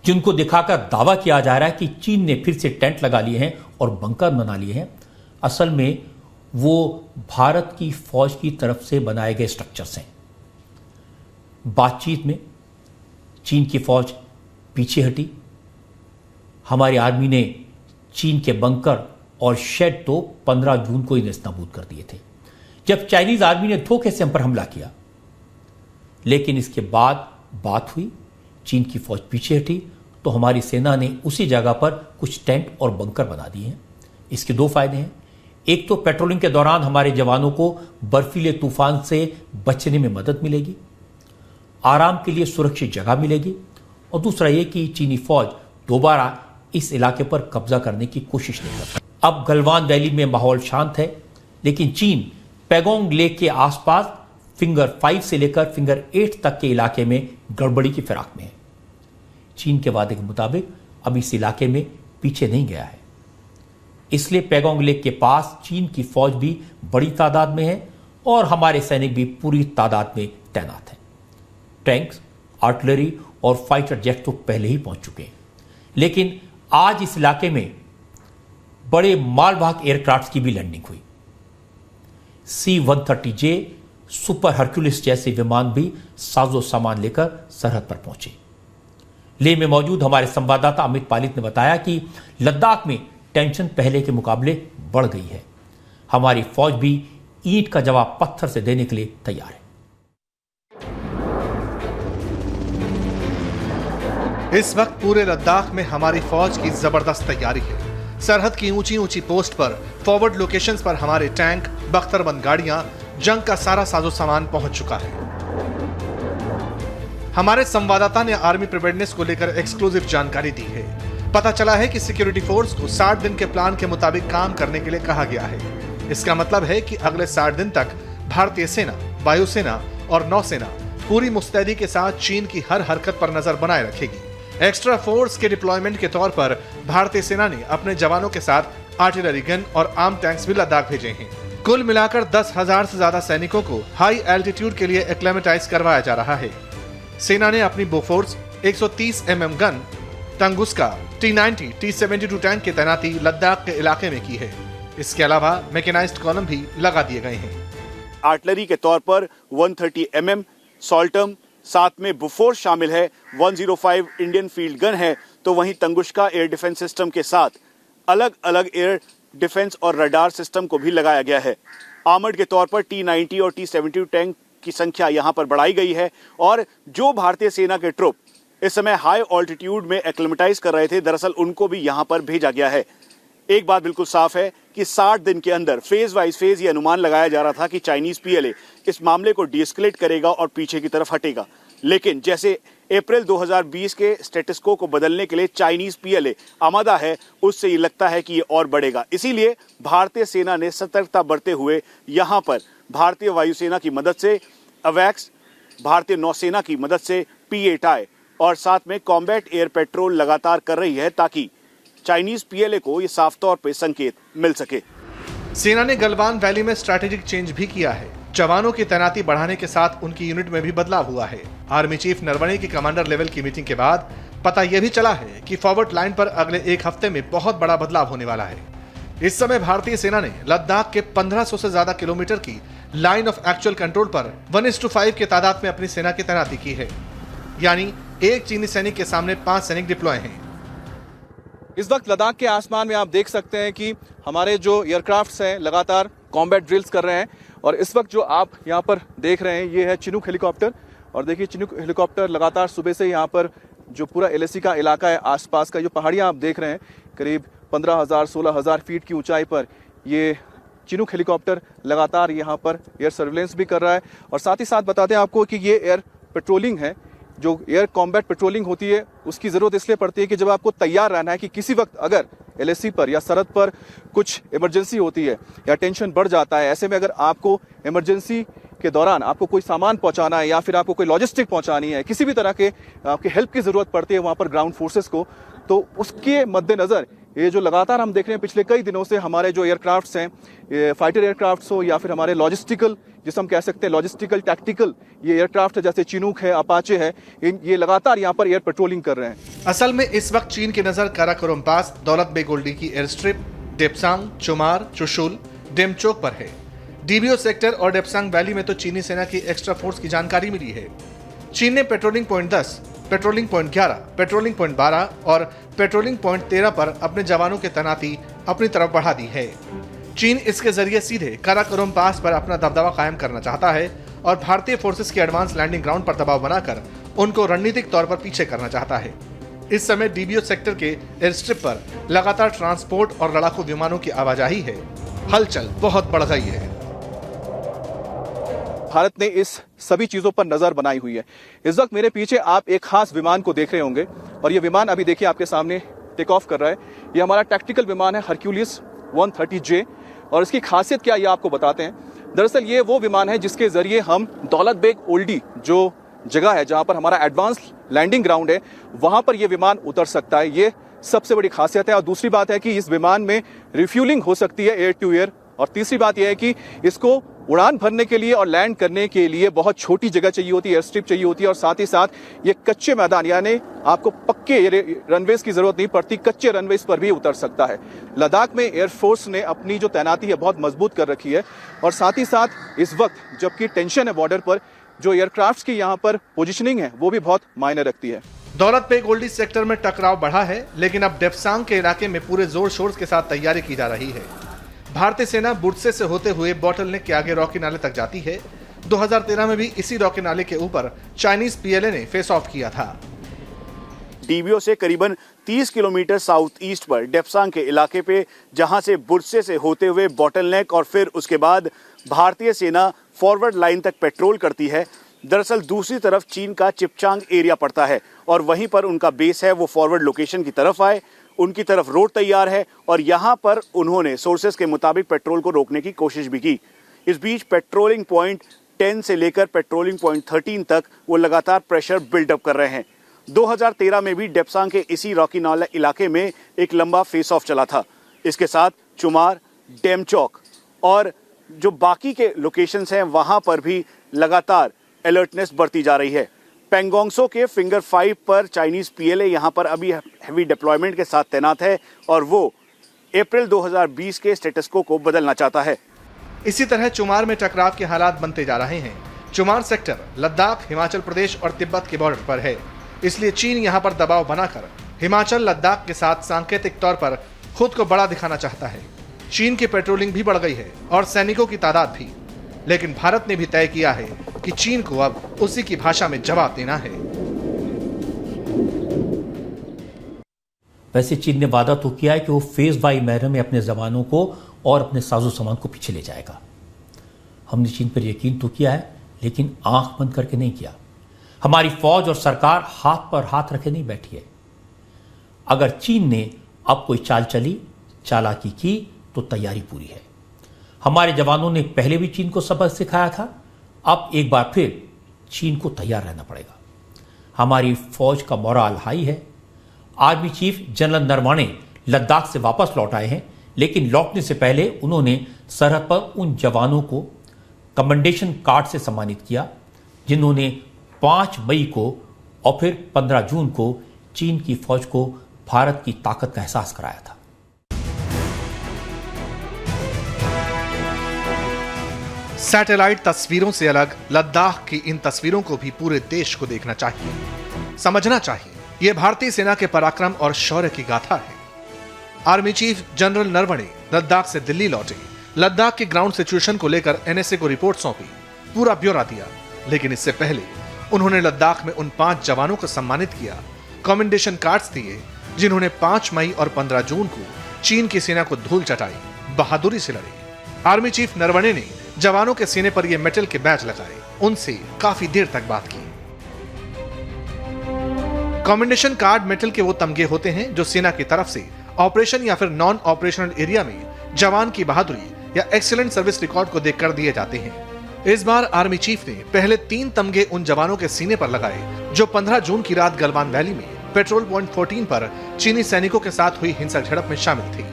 जिनको दिखाकर दावा किया जा रहा है कि चीन ने फिर से टेंट लगा लिए हैं और बंकर बना लिए हैं, असल में वो भारत की फौज की तरफ से बनाए गए स्ट्रक्चर्स हैं। बातचीत में चीन की फौज पीछे हटी। हमारी आर्मी ने चीन के बंकर और शेड तो 15 जून को ही नेस्तनाबूद कर दिए थे, जब चाइनीज आर्मी ने धोखे से हम पर हमला किया। लेकिन इसके बाद बात हुई, चीन की फौज पीछे हटी, तो हमारी सेना ने उसी जगह पर कुछ टेंट और बंकर बना दिए हैं। इसके दो फायदे हैं। एक तो पेट्रोलिंग के दौरान हमारे जवानों को बर्फीले तूफान से बचने में मदद मिलेगी, आराम के लिए सुरक्षित जगह मिलेगी, और दूसरा यह कि चीनी फौज दोबारा इस इलाके पर कब्जा करने की कोशिश नहीं करती। अब गलवान वैली में माहौल शांत है, लेकिन चीन पैगोंग लेक के आसपास फिंगर 5 से लेकर फिंगर 8 तक के इलाके में गड़बड़ी की फिराक में है। चीन के वादे के मुताबिक अब इस इलाके में पीछे नहीं गया है, इसलिए पैगोंग लेक के पास चीन की फौज भी बड़ी तादाद में है और हमारे सैनिक भी पूरी तादाद में तैनात हैं। टैंक्स, आर्टिलरी और फाइटर जेट तो पहले ही पहुंच चुके हैं, लेकिन आज इस इलाके में बड़े मालवाहक एयरक्राफ्ट की भी लैंडिंग हुई। C-130J सुपर हरक्यूलिस जैसे विमान भी साजो सामान लेकर सरहद पर पहुंचे। लेह में मौजूद हमारे संवाददाता अमित पालित ने बताया कि लद्दाख में टेंशन पहले के मुकाबले बढ़ गई है। हमारी फौज भी ईंट का जवाब पत्थर से देने के लिए तैयार है। इस वक्त पूरे लद्दाख में हमारी फौज की जबरदस्त तैयारी है। सरहद की ऊंची ऊंची पोस्ट पर, फॉरवर्ड लोकेशंस पर हमारे टैंक, बख्तरबंद गाड़ियां, जंग का सारा साजो सामान पहुंच चुका है। हमारे संवाददाता ने आर्मी प्रिपेयर्डनेस को लेकर एक्सक्लूसिव जानकारी दी है। पता चला है कि सिक्योरिटी फोर्स को 60 दिन के प्लान के मुताबिक काम करने के लिए कहा गया है। इसका मतलब है कि अगले 60 दिन तक भारतीय सेना, वायुसेना और नौसेना पूरी मुस्तैदी के साथ चीन की हर हरकत पर नजर बनाए रखेगी। एक्स्ट्रा फोर्स के डिप्लॉयमेंट के तौर पर भारतीय सेना ने अपने जवानों के साथ आर्टिलरी गन और आर्म टैंक्स भी लद्दाख भेजे हैं। कुल मिलाकर 10,000 से ज्यादा सैनिकों को हाई एल्टीट्यूड के लिए एक्लेमेटाइज करवाया जा रहा है। सेना ने अपनी Bofors 130 mm gun, Tunguska, T-90, T-72 tank की तैनाती लद्दाख के इलाके में की है। इसके अलावा मैकेनाइज्ड कॉलम भी लगा दिए गए हैं। आर्टिलरी के तौर पर 130 mm सॉल्टम, साथ में बुफोर्स शामिल है, 105 इंडियन फील्ड गन है, तो वहीं तंगुस्का एयर डिफेंस सिस्टम के साथ अलग अलग एयर डिफेंस और रडार सिस्टम को भी लगाया गया है। आर्मर्ड के तौर पर T-90 और T-72 टैंक की संख्या यहां पर बढ़ाई गई है, और जो भारतीय सेना के ट्रुप इस समय हाई ऑल्टीट्यूड में एक्लेमेटाइज कर रहे थे, दरअसल उनको भी यहां पर भेजा गया है। एक बात बिल्कुल साफ है कि 60 दिन के अंदर फेज वाइज फेज ये अनुमान लगाया जा रहा था कि चाइनीज PLA इस मामले को डीएस्केलेट करेगा और पीछे की तरफ हटेगा, लेकिन जैसे अप्रैल 2020 के स्टेटस को बदलने के लिए चाइनीज PLA आमादा है, उससे ये लगता है कि ये और बढ़ेगा। इसीलिए भारतीय सेना ने सतर्कता बरते हुए यहां पर भारतीय वायुसेना की मदद से अवैक्स, भारतीय नौसेना की मदद से P-8I और साथ में कॉम्बैट एयर पेट्रोल लगातार कर रही है, ताकि चाइनीज PLA को ये साफ तौर पे संकेत मिल सके। सेना ने गलवान वैली में स्ट्रैटेजिक चेंज भी किया है। जवानों की तैनाती बढ़ाने के साथ उनकी यूनिट में भी बदलाव हुआ है। आर्मी चीफ नरवणे की कमांडर लेवल की मीटिंग के बाद पता यह भी चला है कि फॉरवर्ड लाइन पर अगले एक हफ्ते में बहुत बड़ा बदलाव होने वाला है। इस समय भारतीय सेना ने लद्दाख के 1500 से ज्यादा किलोमीटर की लाइन ऑफ एक्चुअल कंट्रोल पर 1:5 की तादाद में अपनी सेना की तैनाती की है, यानी एक चीनी सैनिक के सामने 5 सैनिक डिप्लॉय हैं। इस वक्त लद्दाख के आसमान में आप देख सकते हैं कि हमारे जो एयरक्राफ्ट्स हैं लगातार कॉम्बैट ड्रिल्स कर रहे हैं और इस वक्त जो आप यहाँ पर देख रहे हैं ये है चिनूक हेलीकॉप्टर। और देखिए चिनूक हेलीकॉप्टर लगातार सुबह से यहाँ पर जो पूरा LAC का इलाका है, आसपास का जो पहाड़ियाँ आप देख रहे हैं, करीब 15,000-16,000 फीट की ऊंचाई पर ये चिनूक हेलीकॉप्टर लगातार यहाँ पर एयर सर्विलेंस भी कर रहा है। और साथ ही साथ बता दें आपको कि ये एयर पेट्रोलिंग है, जो एयर कॉम्बैट पेट्रोलिंग होती है उसकी ज़रूरत इसलिए पड़ती है कि जब आपको तैयार रहना है कि किसी वक्त अगर LAC पर या सरहद पर कुछ इमरजेंसी होती है या टेंशन बढ़ जाता है, ऐसे में अगर आपको इमरजेंसी के दौरान आपको कोई सामान पहुंचाना है या फिर आपको कोई लॉजिस्टिक पहुंचानी है, किसी भी तरह के आपके हेल्प की ज़रूरत पड़ती है वहाँ पर ग्राउंड फोर्सेस को, तो उसके मद्देनज़र ये जो लगातार हम देख रहे हैं पिछले कई दिनों से हमारे जो एयरक्राफ्ट्स हैं, फाइटर एयरक्राफ्ट्स हो या फिर हमारे लॉजिस्टिकल, जिसे हम कह सकते हैं लॉजिस्टिकल टैक्टिकल ये एयरक्राफ्ट है, जैसे चिनूक है, अपाचे है, ये लगातार यहाँ पर एयर पेट्रोलिंग कर रहे हैं। असल में इस वक्त चीन की नजर काराकोरम पास दौलत बेग ओल्डी की एयर स्ट्रिप, डेप्सांग, चुमार, चुशुल, डेमचोक पर है। DBO सेक्टर और डेप्सांग वैली में तो चीनी सेना की एक्स्ट्रा फोर्स की जानकारी मिली है। चीन ने patrolling point 10, patrolling point 11, patrolling point 12 और पेट्रोलिंग पॉइंट 13 पर अपने जवानों की तैनाती अपनी तरफ बढ़ा दी है। चीन इसके जरिए सीधे काराकोरम पास पर अपना दबदबा कायम करना चाहता है और भारतीय फोर्सेस के एडवांस लैंडिंग ग्राउंड पर दबाव बनाकर उनको रणनीतिक तौर पर पीछे करना चाहता है। इस समय DBO सेक्टर के एयर स्ट्रिप पर लगातार ट्रांसपोर्ट और लड़ाकू विमानों की आवाजाही है। हलचल बहुत बढ़ गई है। भारत ने इस सभी चीजों पर नजर बनाई हुई है। इस वक्त मेरे पीछे आप एक खास विमान को देख रहे होंगे और ये विमान अभी देखिए आपके सामने टेक ऑफ कर रहा है। ये हमारा टैक्टिकल विमान है हरक्यूलिस 130J और इसकी खासियत क्या है ये आपको बताते हैं। दरअसल ये वो विमान है जिसके जरिए हम दौलत बेग ओल्डी जो जगह है जहां पर हमारा एडवांस लैंडिंग ग्राउंड है वहां पर यह विमान उतर सकता है। ये सबसे बड़ी खासियत है। और दूसरी बात है कि इस विमान में रिफ्यूलिंग हो सकती है एयर टू एयर। और तीसरी बात यह है कि इसको उड़ान भरने के लिए और लैंड करने के लिए बहुत छोटी जगह चाहिए होती है, एयर स्ट्रिप चाहिए होती है। और साथ ही साथ ये कच्चे मैदान यानी आपको पक्के रनवेज की जरूरत नहीं पड़ती, कच्चे रनवेज पर भी उतर सकता है। लद्दाख में एयरफोर्स ने अपनी जो तैनाती है बहुत मजबूत कर रखी है। और साथ ही साथ इस वक्त जबकि टेंशन है बॉर्डर पर, जो एयरक्राफ्ट्स की यहाँ पर पोजिशनिंग है वो भी बहुत मायने रखती है। दौलत बेग ओल्डी सेक्टर में टकराव बढ़ा है, लेकिन अब डेप्सांग के इलाके में पूरे जोर शोर के साथ तैयारी की जा रही है। भारतीय सेना बुर्से से होते हुए बॉटल नेक के आगे रॉकी नाले तक जाती है। 2013 में भी इसी रॉकी नाले के ऊपर चाइनीज PLA ने फेस ऑफ किया था। DBO से करीबन 30 किलोमीटर साउथ ईस्ट पर डेप्सांग के इलाके पे, जहां से बुर्से से होते हुए बॉटल नेक और फिर उसके बाद भारतीय सेना फॉरवर्ड लाइन तक पेट्रोल करती है। दरअसल दूसरी तरफ चीन का चिपचांग एरिया पड़ता है और वहीं पर उनका बेस है। वो फॉरवर्ड लोकेशन की तरफ आए, उनकी तरफ रोड तैयार है और यहां पर उन्होंने सोर्सेस के मुताबिक पेट्रोल को रोकने की कोशिश भी की। इस बीच पेट्रोलिंग पॉइंट 10 से लेकर पेट्रोलिंग पॉइंट 13 तक वो लगातार प्रेशर बिल्डअप कर रहे हैं। 2013 में भी डेप्सांग के इसी रॉकी नाला इलाके में एक लंबा फेस ऑफ चला था। इसके साथ चुमार, डेमचौक और जो बाकी के लोकेशंस हैं वहां पर भी लगातार अलर्टनेस बढ़ती जा रही है। पेंगोंगसो के फिंगर 5 पर चाइनीज PLA यहां पर अभी हैवी डिप्लॉयमेंट के साथ तैनात है और वो अप्रैल 2020 के स्टेटस को बदलना चाहता है। इसी तरह चुमार में टकराव के हालात बनते जा रहे हैं। चुमार सेक्टर लद्दाख, हिमाचल प्रदेश और तिब्बत के बॉर्डर पर है, इसलिए चीन यहां पर दबाव बनाकर हिमाचल, लद्दाख के साथ सांकेतिक तौर पर खुद को बड़ा दिखाना चाहता है। चीन की पेट्रोलिंग भी बढ़ गई है और सैनिकों की तादाद भी, लेकिन भारत ने भी तय किया है कि चीन को अब उसी की भाषा में जवाब देना है। वैसे चीन ने वादा तो किया है कि वो फेज बाय मैनर में अपने जवानों को और अपने साजो सामान को पीछे ले जाएगा। हमने चीन पर यकीन तो किया है, लेकिन आंख बंद करके नहीं किया। हमारी फौज और सरकार हाथ पर हाथ रखे नहीं बैठी है। अगर चीन ने अब कोई चाल चली, चालाकी की, तो तैयारी पूरी है। हमारे जवानों ने पहले भी चीन को सबक सिखाया था, अब एक बार फिर चीन को तैयार रहना पड़ेगा। हमारी फौज का मोराल हाई है। Army chief general Naravane Ladakh से वापस लौट आए हैं, लेकिन लौटने से पहले उन्होंने सरहद पर उन जवानों को कमेंडेशन कार्ड से सम्मानित किया जिन्होंने 5 मई को और फिर 15 जून को चीन की फौज को भारत की ताकत का एहसास कराया था। सैटेलाइट तस्वीरों से अलग लद्दाख की इन तस्वीरों को भी पूरे देश को देखना चाहिए, समझना चाहिए। यह भारतीय सेना के पराक्रम और शौर्य की गाथा है। Army chief general Naravane Ladakh से दिल्ली लौटे, लद्दाख के ग्राउंड सिचुएशन को लेकर एनएसए को रिपोर्ट सौंपी, पूरा ब्यौरा दिया। लेकिन इससे पहले उन्होंने लद्दाख में उन 5 जवानों को सम्मानित किया, कमेंडेशन कार्ड्स दिए, जिन्होंने 5 मई और 15 जून को चीन की सेना को धूल चटाई, बहादुरी से लड़े। आर्मी चीफ नरवणे ने जवानों के सीने पर ये मेटल के बैज लगाए, उनसे काफी देर तक बात की। कमेंडेशन कार्ड मेटल के वो तमगे होते हैं जो सेना की तरफ से ऑपरेशन या फिर नॉन ऑपरेशनल एरिया में जवान की बहादुरी या एक्सीलेंट सर्विस रिकॉर्ड को देखकर दिए जाते हैं। इस बार आर्मी चीफ ने पहले 3 तमगे उन जवानों के सीने पर लगाए जो 15 जून की रात गलवान वैली में पेट्रोल पॉइंट 14 पर चीनी सैनिकों के साथ हुई हिंसक झड़प में शामिल थी।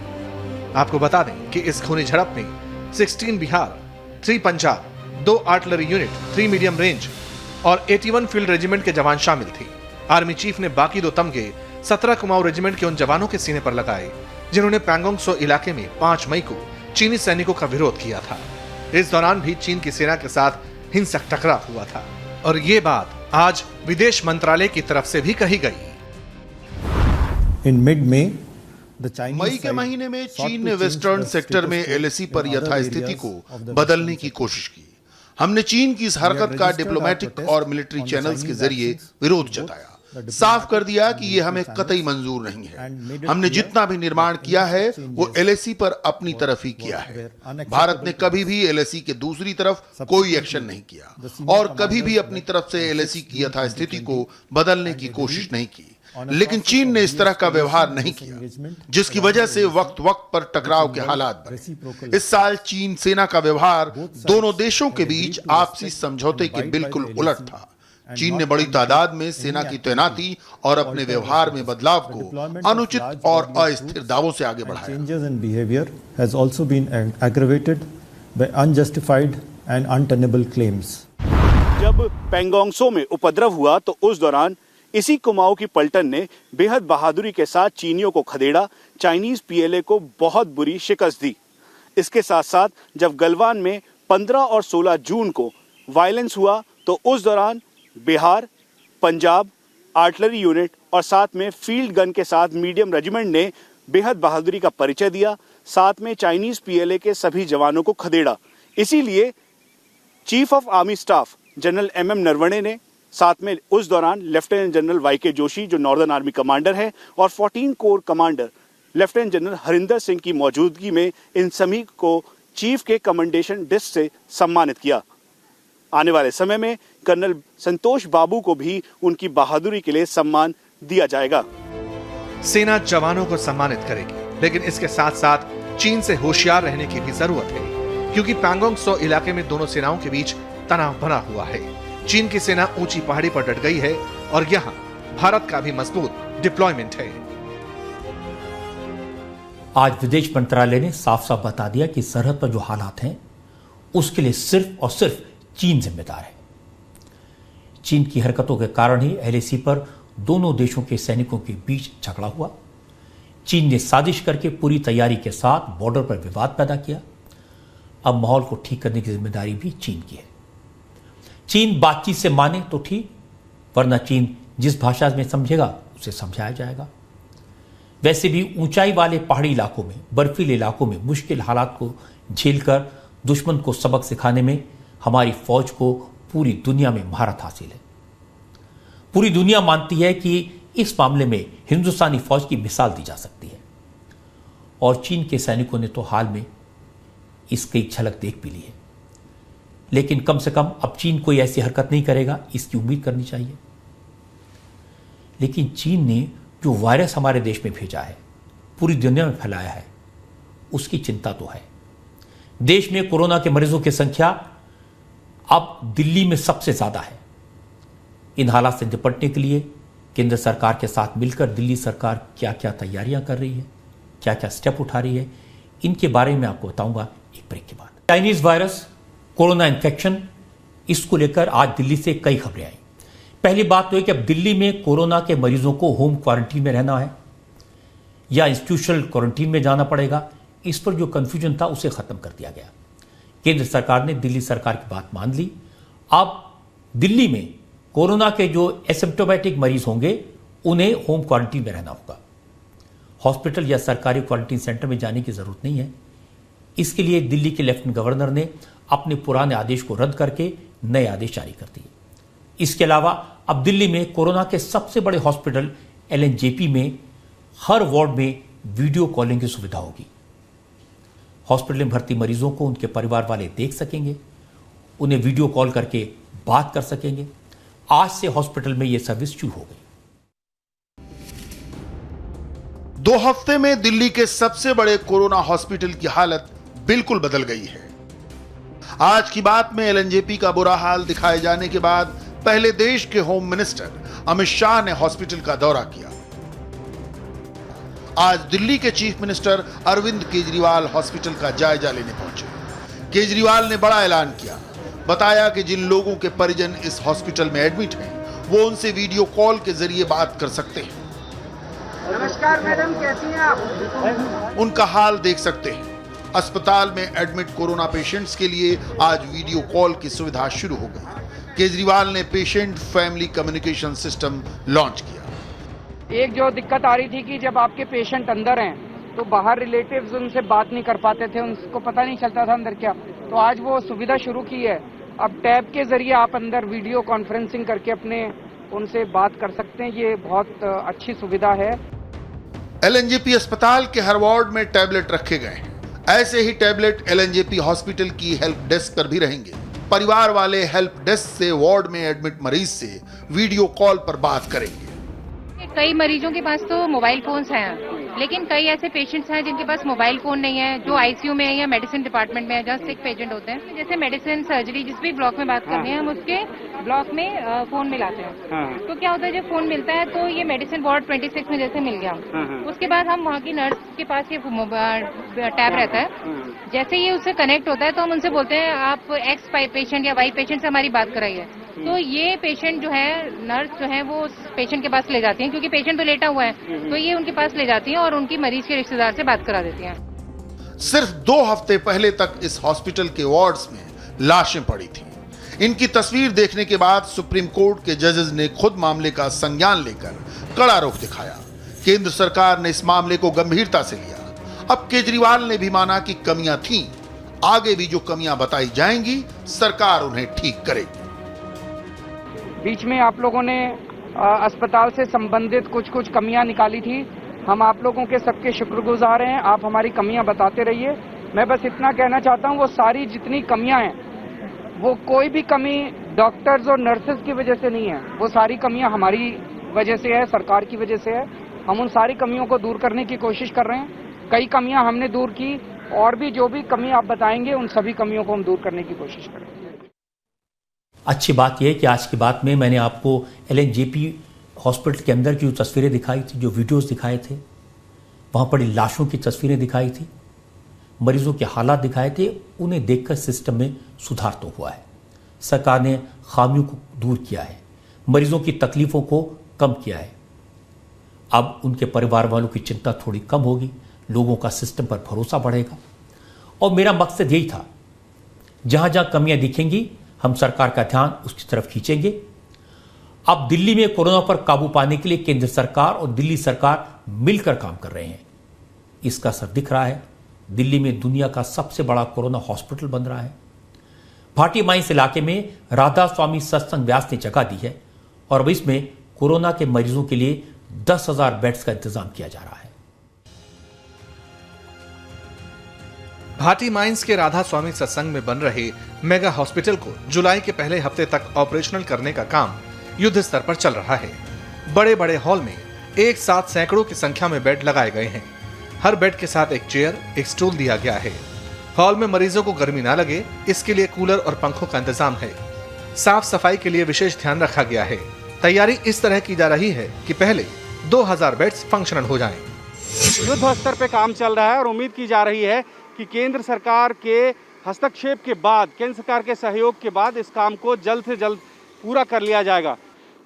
आपको बता दें कि इस खूनी झड़प में 16 Bihar, 3 Punjab, 2 artillery unit, 3 medium range और 81 फील्ड रेजिमेंट के जवान शामिल थे। आर्मी चीफ ने बाकी 2 तमगे 17 कुमाऊं रेजिमेंट के उन जवानों के सीने पर लगाए जिन्होंने पैंगोंग त्सो इलाके में 5 मई को चीनी सैनिकों का विरोध किया था। इस दौरान भी चीन की सेना के साथ हिंसक टकराव हुआ था और ये बात आज विदेश मंत्रालय की तरफ से भी कही गई। मई के महीने में चीन ने वेस्टर्न सेक्टर में एलएसी पर यथास्थिति को बदलने की कोशिश की। हमने चीन की इस हरकत का डिप्लोमेटिक और मिलिट्री चैनल्स के जरिए विरोध जताया, साफ कर दिया कि यह हमें कतई मंजूर नहीं है। हमने जितना भी निर्माण किया है वो एलएसी पर अपनी तरफ ही किया है। भारत ने कभी भी एलएसी के दूसरी तरफ कोई एक्शन नहीं किया और कभी भी अपनी तरफ से एलएसी की यथास्थिति को बदलने की कोशिश नहीं की। लेकिन चीन ने इस तरह का व्यवहार नहीं किया, जिसकी वजह से वक्त वक्त पर टकराव के हालात बने। इस साल चीन सेना का व्यवहार दोनों देशों के बीच आपसी समझौते के बिल्कुल उलट था। चीन ने बड़ी तादाद में सेना की तैनाती और अपने व्यवहार में बदलाव को अनुचित और अस्थिर दावों से आगे बढ़ाया। जब पैंगोंग त्सो में उपद्रव हुआ तो उस दौरान इसी कुमाऊं की पलटन ने बेहद बहादुरी के साथ चीनियों को खदेड़ा, चाइनीज पीएलए को बहुत बुरी शिकस्त दी। इसके साथ साथ जब गलवान में 15 और 16 जून को वायलेंस हुआ तो उस दौरान बिहार, पंजाब, आर्टिलरी यूनिट और साथ में फील्ड गन के साथ मीडियम रेजिमेंट ने बेहद बहादुरी का परिचय दिया, साथ में चाइनीज पीएलए के सभी जवानों को खदेड़ा। इसीलिए chief of army staff general MM Naravane ने, साथ में उस दौरान लेफ्टिनेंट जनरल YK जोशी जो नॉर्दर्न आर्मी कमांडर हैं और 14 core commander lieutenant general Harinder Singh की मौजूदगी में इन सभी को चीफ के कमेंडेशन डिस्क से सम्मानित किया। आने वाले समय में कर्नल संतोष बाबू को भी उनकी बहादुरी के लिए सम्मान दिया जाएगा। सेना जवानों को सम्मानित करेगी, लेकिन इसके साथ साथ चीन से होशियार रहने की भी जरूरत है, क्योंकि पैंगोंग त्सो इलाके में दोनों सेनाओं के बीच तनाव बना हुआ है। चीन की सेना ऊंची पहाड़ी पर डट गई है और यहां भारत का भी मजबूत डिप्लॉयमेंट है। आज विदेश मंत्रालय ने साफ साफ बता दिया कि सरहद पर जो हालात हैं उसके लिए सिर्फ और सिर्फ चीन जिम्मेदार है। चीन की हरकतों के कारण ही LAC पर दोनों देशों के सैनिकों के बीच झगड़ा हुआ। चीन ने साजिश करके पूरी तैयारी के साथ बॉर्डर पर विवाद पैदा किया। अब माहौल को ठीक करने की जिम्मेदारी भी चीन की है। चीन बातचीत से माने तो ठीक, वरना चीन जिस भाषा में समझेगा उसे समझाया जाएगा। वैसे भी ऊंचाई वाले पहाड़ी इलाकों में, बर्फीले इलाकों में मुश्किल हालात को झेलकर दुश्मन को सबक सिखाने में हमारी फौज को पूरी दुनिया में महारत हासिल है। पूरी दुनिया मानती है कि इस मामले में हिंदुस्तानी फौज की मिसाल दी जा सकती है और चीन के सैनिकों ने तो हाल में इसकी झलक देख भी ली है। लेकिन कम से कम अब चीन कोई ऐसी हरकत नहीं करेगा, इसकी उम्मीद करनी चाहिए। लेकिन चीन ने जो वायरस हमारे देश में भेजा है, पूरी दुनिया में फैलाया है, उसकी चिंता तो है। देश में कोरोना के मरीजों की संख्या अब दिल्ली में सबसे ज्यादा है। इन हालात से निपटने के लिए केंद्र सरकार के साथ मिलकर दिल्ली सरकार क्या क्या तैयारियां कर रही है, क्या क्या स्टेप उठा रही है, इनके बारे में आपको बताऊंगा एक ब्रेक के बाद। चाइनीज वायरस, कोरोना इन्फेक्शन, इसको लेकर आज दिल्ली से कई खबरें आई। पहली बात तो है कि अब दिल्ली में कोरोना के मरीजों को होम क्वारंटीन में रहना है या इंस्टीट्यूशनल क्वारंटीन में जाना पड़ेगा। इस पर जो कंफ्यूजन था उसे खत्म कर दिया गया। केंद्र सरकार ने दिल्ली सरकार की बात मान ली। अब दिल्ली में कोरोना के जो एसिम्प्टोमेटिक मरीज होंगे उन्हें होम क्वारंटीन में रहना होगा हॉस्पिटल या सरकारी क्वारंटीन सेंटर में जाने की जरूरत नहीं है। इसके लिए दिल्ली के लेफ्टिनेंट गवर्नर ने अपने पुराने आदेश को रद्द करके नए आदेश जारी कर दिए। इसके अलावा अब दिल्ली में कोरोना के सबसे बड़े हॉस्पिटल LNJP में हर वार्ड में वीडियो कॉलिंग की सुविधा होगी। हॉस्पिटल में भर्ती मरीजों को उनके परिवार वाले देख सकेंगे, उन्हें वीडियो कॉल करके बात कर सकेंगे। आज से हॉस्पिटल में यह सर्विस शुरू हो गई। 2 हफ्ते में दिल्ली के सबसे बड़े कोरोना हॉस्पिटल की हालत बिल्कुल बदल गई है। आज की बात में LNJP का बुरा हाल दिखाए जाने के बाद पहले देश के होम मिनिस्टर अमित शाह ने हॉस्पिटल का दौरा किया। आज दिल्ली के chief minister Arvind Kejriwal hospital का जायजा लेने पहुंचे। केजरीवाल ने बड़ा ऐलान किया, बताया कि जिन लोगों के परिजन इस हॉस्पिटल में एडमिट हैं, वो उनसे वीडियो कॉल के जरिए बात कर सकते हैं। नमस्कार मैडम, कैसी हैं आप? उनका हाल देख सकते हैं। अस्पताल में एडमिट कोरोना पेशेंट्स के लिए आज वीडियो कॉल की सुविधा शुरू हो गई। केजरीवाल ने patient family communication system launch किया। एक जो दिक्कत आ रही थी कि जब आपके पेशेंट अंदर हैं तो बाहर रिलेटिव्स उनसे बात नहीं कर पाते थे, उनको पता नहीं चलता था अंदर क्या। तो आज वो सुविधा शुरू की है। अब टैब के जरिए आप अंदर वीडियो कॉन्फ्रेंसिंग करके अपने उनसे बात कर सकते हैं। ये बहुत अच्छी सुविधा है। LNJP अस्पताल के हर वार्ड में टैबलेट रखे गए हैं। ऐसे ही टैबलेट LNJP हॉस्पिटल की हेल्प डेस्क पर भी रहेंगे। परिवार वाले हेल्प डेस्क से वार्ड में एडमिट मरीज से वीडियो कॉल पर बात करेंगे। कई मरीजों के पास तो मोबाइल फोन्स हैं, लेकिन कई ऐसे पेशेंट्स हैं जिनके पास मोबाइल फोन नहीं है, जो ICU में है या मेडिसिन डिपार्टमेंट में है, जहाँ सिक पेशेंट होते हैं। जैसे मेडिसिन, सर्जरी, जिस भी ब्लॉक में बात करनी है, हम उसके ब्लॉक में फोन मिलाते हैं। तो क्या होता है, जब फोन मिलता है तो ये मेडिसिन वार्ड 26 में जैसे मिल गया, उसके बाद हम वहाँ की नर्स के पास ये टैब रहता है। जैसे ये उससे कनेक्ट होता है तो हम उनसे बोलते हैं आप X पेशेंट या Y पेशेंट से हमारी बात कराइए। तो ये पेशेंट जो है, नर्स जो है वो पेशेंट के पास ले जाती हैं, क्योंकि पेशेंट तो लेटा हुआ है, तो ये उनके पास ले जाती हैं और उनकी मरीज के रिश्तेदार से बात करा देती हैं। सिर्फ 2 हफ्ते पहले तक इस हॉस्पिटल के वार्ड्स में लाशें पड़ी थी। इनकी तस्वीर देखने के बाद सुप्रीम कोर्ट के जजेस ने खुद मामले का संज्ञान लेकर कड़ा रुख दिखाया। केंद्र सरकार ने इस मामले को गंभीरता से लिया। अब केजरीवाल ने भी माना कि कमियां थीं, आगे भी जो कमियां बताई जाएंगी सरकार उन्हें ठीक करेगी। बीच में आप लोगों ने अस्पताल से संबंधित कुछ कमियां निकाली थी। हम आप लोगों के सबके शुक्रगुजार हैं। आप हमारी कमियां बताते रहिए। मैं बस इतना कहना चाहता हूं, वो सारी जितनी कमियां हैं, वो कोई भी कमी डॉक्टर्स और नर्सेज की वजह से नहीं है। वो सारी कमियां हमारी वजह से है, सरकार की वजह से है। हम उन सारी कमियों को दूर करने की कोशिश कर रहे हैं। कई कमियां हमने दूर की, और भी जो भी कमी आप बताएंगे उन सभी कमियों को हम दूर करने की कोशिश करेंगे। अच्छी बात यह है कि आज की बात में मैंने आपको LNJP हॉस्पिटल के अंदर की जो तस्वीरें दिखाई थी, जो वीडियोस दिखाए थे, वहां पड़ी लाशों की तस्वीरें दिखाई थी, मरीजों के हालात दिखाए थे, उन्हें देखकर सिस्टम में सुधार तो हुआ है। सरकार ने खामियों को दूर किया है, मरीजों की तकलीफों को कम किया है। अब उनके परिवार वालों की चिंता थोड़ी कम होगी, लोगों का सिस्टम पर भरोसा बढ़ेगा। और मेरा मकसद यही था, जहां जहां कमियां दिखेंगी हम सरकार का ध्यान उसकी तरफ खींचेंगे। अब दिल्ली में कोरोना पर काबू पाने के लिए केंद्र सरकार और दिल्ली सरकार मिलकर काम कर रहे हैं। इसका असर दिख रहा है। दिल्ली में दुनिया का सबसे बड़ा कोरोना हॉस्पिटल बन रहा है। भाटी माइंस इलाके में राधा स्वामी सत्संग व्यास ने जगह दी है और अब इसमें कोरोना के मरीजों के लिए 10,000 बेड्स का इंतजाम किया जा रहा है। भाटी माइंस के राधा स्वामी सत्संग में बन रहे मेगा हॉस्पिटल को जुलाई के पहले हफ्ते तक ऑपरेशनल करने का काम युद्ध स्तर पर चल रहा है। बड़े बड़े हॉल में एक साथ सैकड़ों की संख्या में बेड लगाए गए हैं। हर बेड के साथ एक चेयर, एक स्टूल दिया गया है। हॉल में मरीजों को गर्मी ना लगे, इसके लिए कूलर और पंखों का इंतजाम है। साफ सफाई के लिए विशेष ध्यान रखा गया है। तैयारी इस तरह की जा रही है कि पहले 2000 बेड्स फंक्शनल हो जाएं। युद्ध स्तर पे काम चल रहा है और उम्मीद की जा रही है कि केंद्र सरकार के हस्तक्षेप के बाद, केंद्र सरकार के सहयोग के बाद इस काम को जल्द से जल्द पूरा कर लिया जाएगा।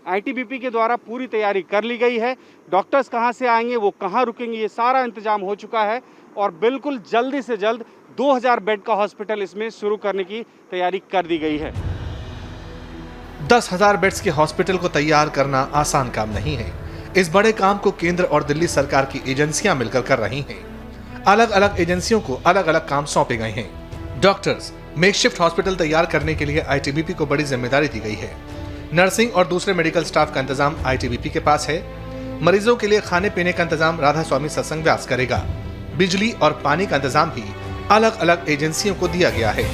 ITBP के द्वारा पूरी तैयारी कर ली गई है। डॉक्टर्स कहां से आएंगे, वो कहां रुकेंगे, ये सारा इंतजाम हो चुका है और बिल्कुल जल्दी से जल्द 2000 बेड का हॉस्पिटल इसमें शुरू करने की तैयारी कर दी गई है। 10,000 बेड्स के हॉस्पिटल को तैयार करना आसान काम नहीं है। इस बड़े काम को केंद्र और दिल्ली सरकार की एजेंसियां मिलकर कर रही हैं। अलग अलग एजेंसियों को अलग अलग काम सौंपे गए हैं। डॉक्टर्स, मेकशिफ्ट हॉस्पिटल तैयार करने के लिए आईटीबीपी को बड़ी जिम्मेदारी दी गई है। नर्सिंग और दूसरे मेडिकल स्टाफ का इंतजाम आईटीबीपी के पास है। मरीजों के लिए खाने पीने का इंतजाम राधा स्वामी सत्संग व्यास करेगा। बिजली और पानी का इंतजाम भी अलग अलग एजेंसियों को दिया गया है।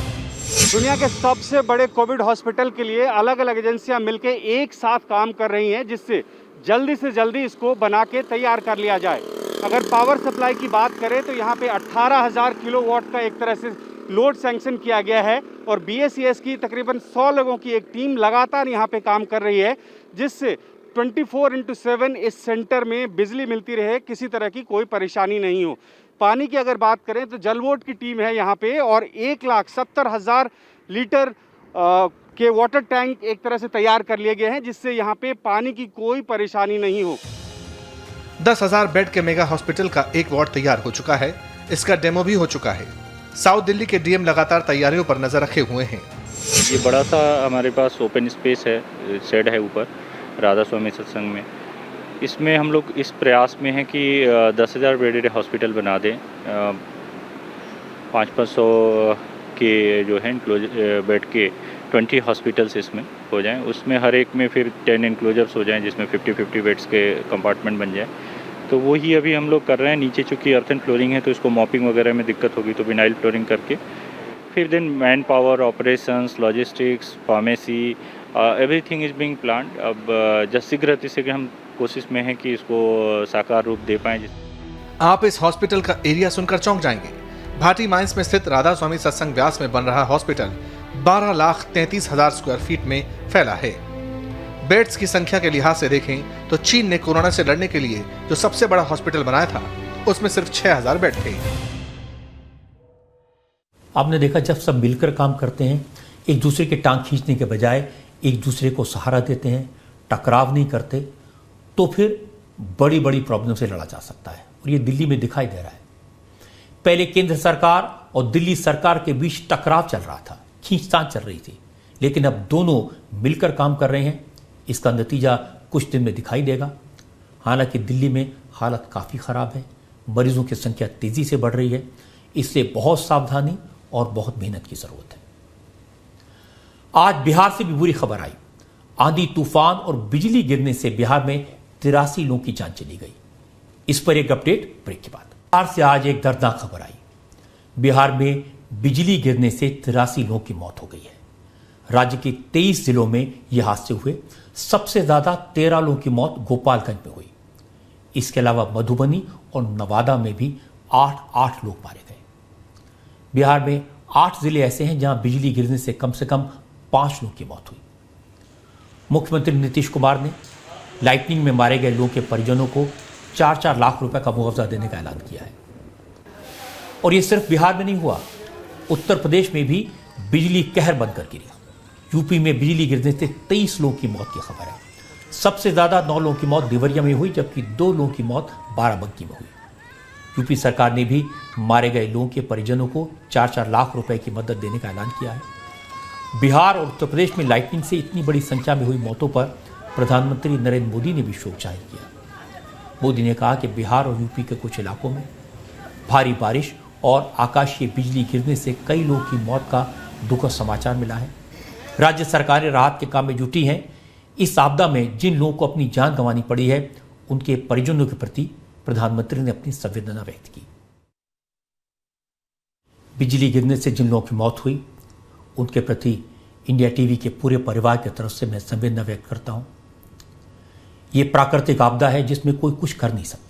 दुनिया के सबसे बड़े कोविड हॉस्पिटल के लिए अलग अलग एजेंसियां मिलकर एक साथ काम कर रही हैं, जिससे जल्दी से जल्दी इसको बना के तैयार कर लिया जाए। अगर पावर सप्लाई की बात करें तो यहाँ पे 18,000 किलोवाट का एक तरह से लोड सैंक्शन किया गया है और बीएसईएस की तकरीबन 100 लोगों की एक टीम लगातार यहाँ पे काम कर रही है, जिससे 24/7 इस सेंटर में बिजली मिलती रहे, किसी तरह की कोई परेशानी नहीं हो। पानी की अगर बात करें तो जलवोट की टीम है यहाँ पे और 1,70,000 लीटर के वाटर टैंक एक तरह से तैयार कर लिए गए हैं, जिससे यहाँ पे पानी की कोई परेशानी नहीं हो। 10,000 बेड के मेगा हॉस्पिटल का एक वार्ड तैयार हो चुका है। इसका डेमो भी हो चुका है। साउथ दिल्ली के डीएम लगातार तैयारियों पर नजर रखे हुए हैं। ये बड़ा सा हमारे पास ओपन स्पेस है, शेड है ऊपर राधा स्वामी सत्संग में। इसमें हम लोग इस प्रयास में हैं कि 10,000 बेडेड हॉस्पिटल बना दें। 500 के जो है बेड के 20 हॉस्पिटल्स इसमें हो जाएं। उसमें हर एक में फिर 10 इंक्लोजर्स हो जाएं, जिसमें 50-50 बेड्स के कंपार्टमेंट बन जाए। तो वही अभी हम लोग कर रहे हैं। नीचे चूँकि अर्थन फ्लोरिंग है तो इसको मॉपिंग वगैरह में दिक्कत होगी, तो विनाइल फ्लोरिंग करके फिर then man power, operations, logistics, pharmacy, everything is being planned. अब जस्ट शीघ्र गति से हम कोशिश में है कि इसको साकार रूप दे पाएँ। आप इस हॉस्पिटल का एरिया सुनकर चौंक जाएंगे। भाटी माइंस में स्थित राधा स्वामी सत्संग व्यास में बन रहा हॉस्पिटल 12,33,000 स्क्वायर फीट में फैला है। बेड्स की संख्या के लिहाज से देखें तो चीन ने कोरोना से लड़ने के लिए जो सबसे बड़ा हॉस्पिटल बनाया था, उसमें सिर्फ 6,000 बेड थे। आपने देखा, जब सब मिलकर काम करते हैं, एक दूसरे के टांग खींचने के बजाय एक दूसरे को सहारा देते हैं, टकराव नहीं करते, तो फिर बड़ी बड़ी प्रॉब्लम से लड़ा जा सकता है। और ये दिल्ली में दिखाई दे रहा है। पहले केंद्र सरकार और दिल्ली सरकार के बीच टकराव चल रहा था, खींचतान चल रही थी, लेकिन अब दोनों मिलकर काम कर रहे हैं। इसका नतीजा कुछ दिन में दिखाई देगा। हालांकि दिल्ली में हालत काफ़ी ख़राब है, मरीजों की संख्या तेज़ी से बढ़ रही है, इससे बहुत सावधानी और बहुत मेहनत की ज़रूरत है। आज बिहार से भी बुरी खबर आई। आंधी तूफान और बिजली गिरने से बिहार में 83 लोगों की जान चली गई। इस पर एक अपडेट ब्रेक के बाद। बिहार से आज एक दर्दनाक खबर आई। बिहार में बिजली गिरने से 83 लोगों की मौत हो गई है। राज्य के 23 जिलों में यह हादसे हुए। सबसे ज्यादा 13 लोगों की मौत गोपालगंज में हुई। इसके अलावा मधुबनी और नवादा में भी 8 लोग मारे गए। बिहार में 8 जिले ऐसे हैं जहां बिजली गिरने से कम 5 लोगों की मौत हुई। मुख्यमंत्री नीतीश कुमार ने लाइटनिंग में मारे गए लोगों के परिजनों को 4-4 लाख रुपए का मुआवजा देने का ऐलान किया है। और यह सिर्फ बिहार में नहीं हुआ, उत्तर प्रदेश में भी बिजली कहर बनकर गिरी। यूपी में बिजली गिरने से 23 लोगों की मौत की खबर है। सबसे ज्यादा 9 लोगों की मौत देवरिया में हुई, जबकि 2 लोगों की मौत बाराबंकी में हुई। यूपी सरकार ने भी मारे गए लोगों के परिजनों को 4-4 लाख रुपए की मदद देने का ऐलान किया है। बिहार और उत्तर प्रदेश में लाइटनिंग से इतनी बड़ी संख्या में हुई मौतों पर प्रधानमंत्री नरेंद्र मोदी ने भी शोक जाहिर किया। मोदी ने कहा कि बिहार और यूपी के कुछ इलाकों में भारी बारिश और आकाशीय बिजली गिरने से कई लोगों की मौत का दुखद समाचार मिला है। राज्य सरकारें राहत के काम में जुटी हैं। इस आपदा में जिन लोगों को अपनी जान गंवानी पड़ी है, उनके परिजनों के प्रति प्रधानमंत्री ने अपनी संवेदना व्यक्त की। बिजली गिरने से जिन लोगों की मौत हुई, उनके प्रति इंडिया टीवी के पूरे परिवार की तरफ से मैं संवेदना व्यक्त करता हूं। यह प्राकृतिक आपदा है जिसमें कोई कुछ कर नहीं सकता।